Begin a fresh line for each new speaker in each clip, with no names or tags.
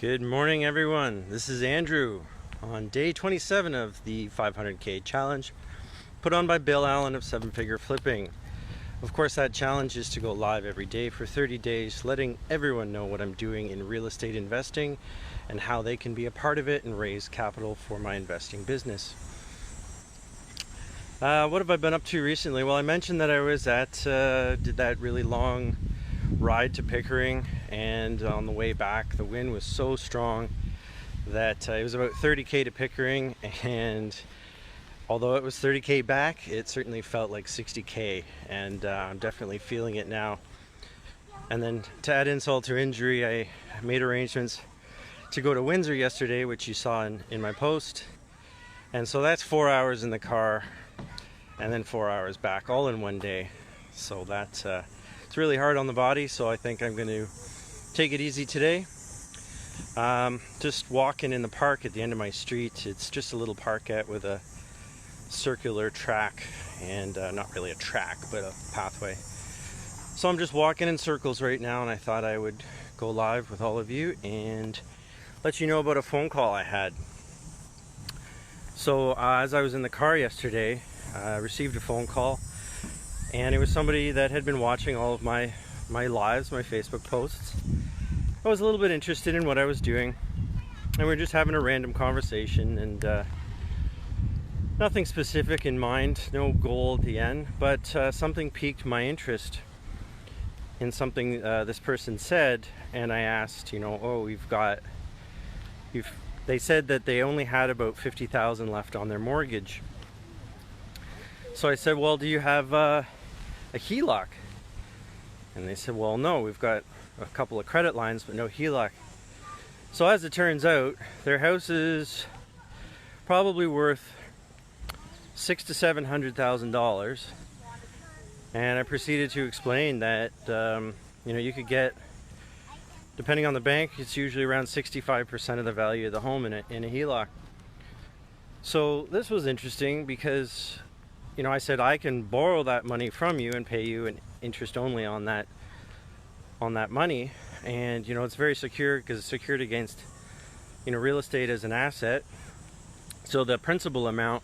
Good morning, everyone. This is Andrew on day 27 of the 500K challenge put on by Bill Allen of 7-Figure Flipping. Of course, that challenge is to go live every day for 30 days, letting everyone know what I'm doing in real estate investing and how they can be a part of it and raise capital for my investing business. What have I been up to recently? Well, I mentioned that I was did that really long ride to Pickering, and on the way back the wind was so strong that it was about 30k to Pickering, and although it was 30k back, it certainly felt like 60k, and I'm definitely feeling it now. And then to add insult to injury, I made arrangements to go to Windsor yesterday, which you saw in my post, and so that's 4 hours in the car and then 4 hours back, all in one day. So that's it's really hard on the body, so I think I'm going to take it easy today. Just walking in the park at the end of my street. It's just a little parkette with a circular track, and not really a track, but a pathway. So I'm just walking in circles right now, and I thought I would go live with all of you and let you know about a phone call I had. So as I was in the car yesterday, I received a phone call, and it was somebody that had been watching all of my lives, my Facebook posts. I was a little bit interested in what I was doing, and we were just having a random conversation, and nothing specific in mind, no goal at the end, but something piqued my interest in something this person said, and I asked, they said that they only had about $50,000 left on their mortgage. So I said, well, do you have a HELOC? And they said, well, no, we've got a couple of credit lines, but no HELOC. So as it turns out, their house is probably worth $600,000 to $700,000. And I proceeded to explain that, you could get, depending on the bank, it's usually around 65% of the value of the home in a HELOC. So this was interesting because, I said I can borrow that money from you and pay you an interest only on that money, and it's very secure because it's secured against real estate as an asset. So the principal amount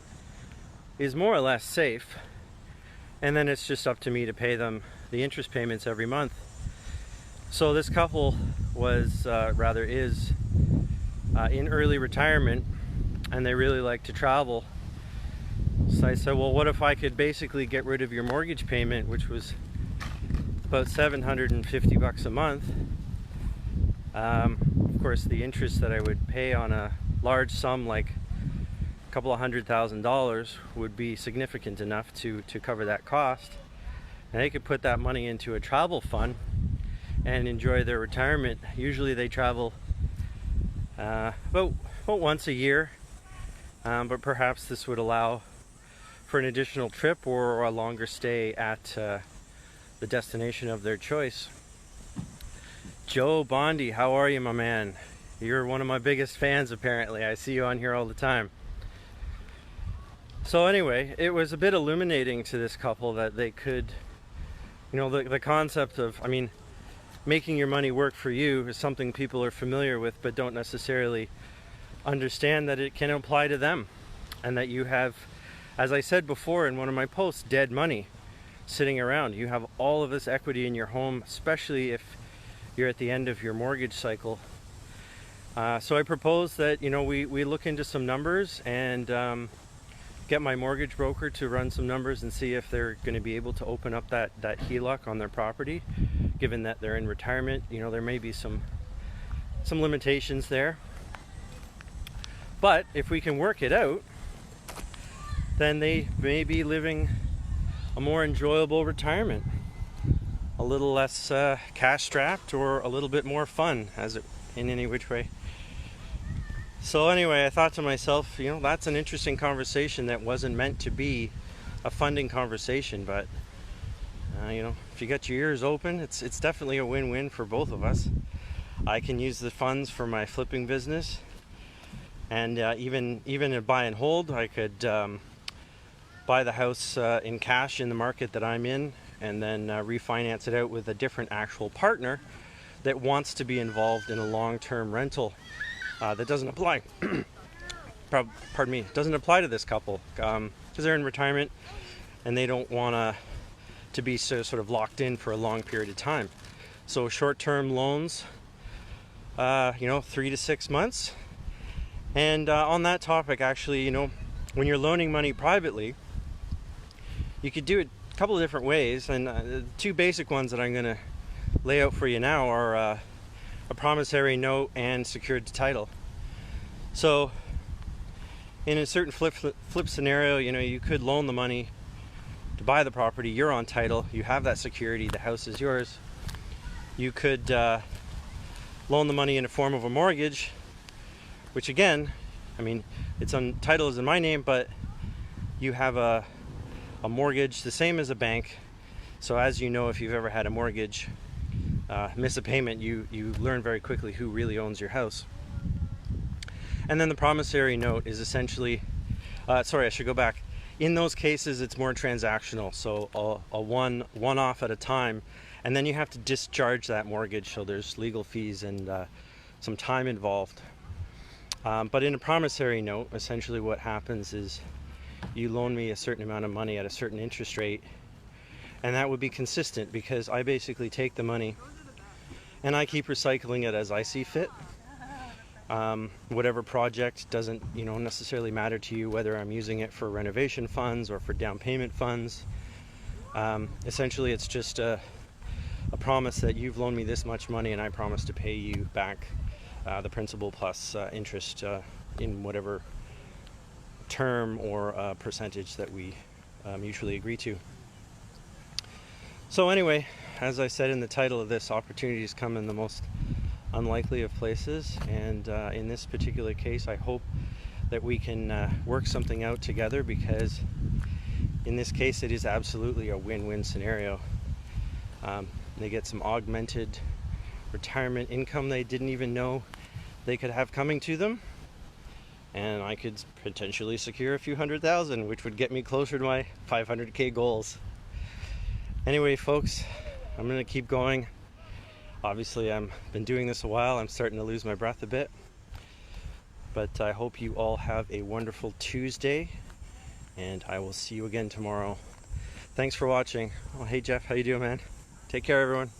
is more or less safe, and then it's just up to me to pay them the interest payments every month. So this couple is in early retirement, and they really like to travel. So I said, well, what if I could basically get rid of your mortgage payment, which was about $750 a month. Of course, the interest that I would pay on a large sum, like a couple of $100,000, would be significant enough to cover that cost. And they could put that money into a travel fund and enjoy their retirement. Usually they travel about once a year, but perhaps this would allow for an additional trip or a longer stay at the destination of their choice. Joe Bondi, how are you, my man? You're one of my biggest fans, apparently. I see you on here all the time. So anyway, it was a bit illuminating to this couple that they could, the concept of, making your money work for you is something people are familiar with, but don't necessarily understand that it can apply to them, and that you have, as I said before in one of my posts, dead money sitting around. You have all of this equity in your home, especially if you're at the end of your mortgage cycle. So I propose that we look into some numbers and get my mortgage broker to run some numbers and see if they're going to be able to open up that HELOC on their property, given that they're in retirement. There may be some limitations there, but if we can work it out, then they may be living a more enjoyable retirement, a little less cash strapped, or a little bit more fun, in any which way. So anyway, I thought to myself, that's an interesting conversation that wasn't meant to be a funding conversation, but if you got your ears open, it's definitely a win-win for both of us. I can use the funds for my flipping business, and even a buy and hold. I could buy the house in cash in the market that I'm in, and then refinance it out with a different actual partner that wants to be involved in a long-term rental. That doesn't apply. Pardon me, doesn't apply to this couple because they're in retirement and they don't want to be sort of locked in for a long period of time. So short-term loans, 3 to 6 months. And on that topic, actually, when you're loaning money privately, you could do it a couple of different ways. And the two basic ones that I'm going to lay out for you now are a promissory note and secured title. So in a certain flip scenario, you could loan the money to buy the property. You're on title. You have that security. The house is yours. You could loan the money in the form of a mortgage, which again, it's on title is in my name, but you have a mortgage the same as a bank. So as you know, if you've ever had a mortgage miss a payment, you learn very quickly who really owns your house. And then the promissory note is essentially, I should go back. In those cases, it's more transactional, so a one-off at a time, and then you have to discharge that mortgage, so there's legal fees and some time involved. But in a promissory note, essentially what happens is you loan me a certain amount of money at a certain interest rate, and that would be consistent because I basically take the money and I keep recycling it as I see fit. Whatever project doesn't necessarily matter to you, whether I'm using it for renovation funds or for down payment funds. Essentially it's just a promise that you've loaned me this much money and I promise to pay you back the principal plus interest in whatever term or percentage that we mutually agree to. So anyway, as I said in the title of this, opportunities come in the most unlikely of places, and in this particular case I hope that we can work something out together, because in this case it is absolutely a win-win scenario. They get some augmented retirement income they didn't even know they could have coming to them, and I could potentially secure a few $100,000, which would get me closer to my 500k goals. Anyway folks, I'm gonna keep going. Obviously I've been doing this a while, I'm starting to lose my breath a bit, but I hope you all have a wonderful Tuesday, and I will see you again tomorrow. Thanks for watching. Oh, hey Jeff, how you doing, man? Take care everyone.